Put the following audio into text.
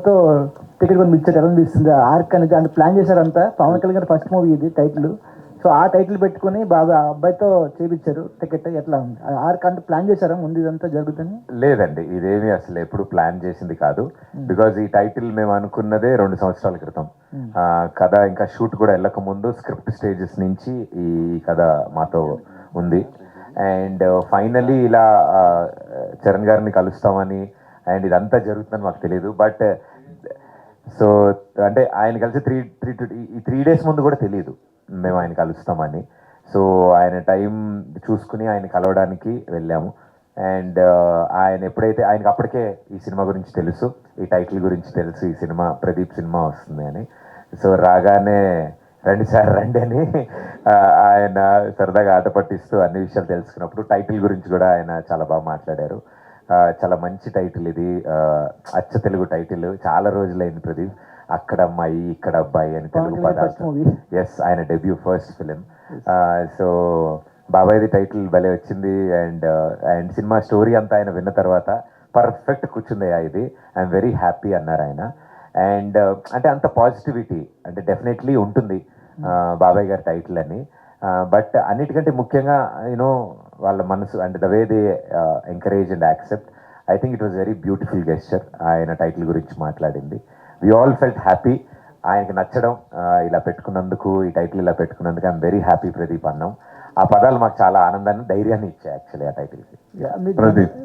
అబ్బాయితో టికెట్ కొని ఇచ్చారు, ఎలా తీస్తుంది ఆర్క్ అనేది అంటే ప్లాన్ చేశారంతా. పవన్ కళ్యాణ్ గారి ఫస్ట్ మూవీ ఇది టైటిల్. సో ఆ టైటిల్ పెట్టుకుని బాగా ఆ అబ్బాయితో చేపించారు టికెట్. ఎట్లా ఉంది ఆర్క్ అంటే ప్లాన్ చేశారా ముందు ఇదంతా జరుగుతుంది? లేదండి, ఇదేమి అసలు ఎప్పుడు ప్లాన్ చేసింది కాదు. బికాజ్ ఈ టైటిల్ మేము అనుకున్నదే 2 సంవత్సరాల క్రితం. కథ ఇంకా షూట్ కూడా వెళ్ళక ముందు స్క్రిప్ట్ స్టేజెస్ నుంచి ఈ కథ మాతో ఉంది. అండ్ ఫైనలీ ఇలా చరణ్ గారిని కలుస్తామని అండ్ ఇదంతా జరుగుతుందని మాకు తెలియదు. బట్ సో అంటే ఆయన కలిసి ఈ 3 days ముందు కూడా తెలియదు మేము ఆయన కలుస్తామని. సో ఆయన టైం చూసుకుని ఆయన కలవడానికి వెళ్ళాము. అండ్ ఆయన ఎప్పుడైతే ఆయనకి అప్పటికే ఈ సినిమా గురించి తెలుసు, ఈ టైటిల్ గురించి తెలుసు, ఈ సినిమా ప్రదీప్ సినిమా వస్తుంది అని. సో రాగానే రండి సార్ రండి అని ఆయన సరదాగా ఆట పట్టిస్తూ అన్ని విషయాలు తెలుసుకున్నప్పుడు టైటిల్ గురించి కూడా ఆయన చాలా బాగా మాట్లాడారు. చాలా మంచి టైటిల్ ఇది, అచ్చ తెలుగు టైటిల్. చాలా రోజులైంది ప్రదీప్ అక్కడ అమ్మాయి ఇక్కడ అబ్బాయి అని తెలుగు పదాలు. ఎస్, ఆయన డెబ్యూ ఫస్ట్ ఫిలిం. సో బాబాయ్ది టైటిల్ భలే వచ్చింది. అండ్ సినిమా స్టోరీ అంతా ఆయన విన్న తర్వాత పర్ఫెక్ట్ కూర్చుందయ్యా ఇది, ఐఎమ్ వెరీ హ్యాపీ అన్నారు ఆయన. అండ్ అంటే అంత పాజిటివిటీ అంటే డెఫినెట్లీ ఉంటుంది బాబాయ్ గారి టైటిల్ అని. బట్ అన్నిటికంటే ముఖ్యంగా యూనో వాళ్ళ మనసు and the way they encourage and accept, I think it was very beautiful gesture ఆయన టైటిల్ గురించి మాట్లాడింది. వి ఆల్ ఫెల్ట్ హ్యాపీ ఆయనకి నచ్చడం, ఇలా పెట్టుకున్నందుకు, ఈ టైటిల్ ఇలా పెట్టుకున్నందుకు ఐఎమ్ వెరీ హ్యాపీ ప్రదీప్ అన్నాం. ఆ పదాలు మాకు చాలా ఆనందాన్ని ధైర్యాన్ని ఇచ్చాయి యాక్చువల్లీ ఆ టైటిల్కి. ప్రదీప్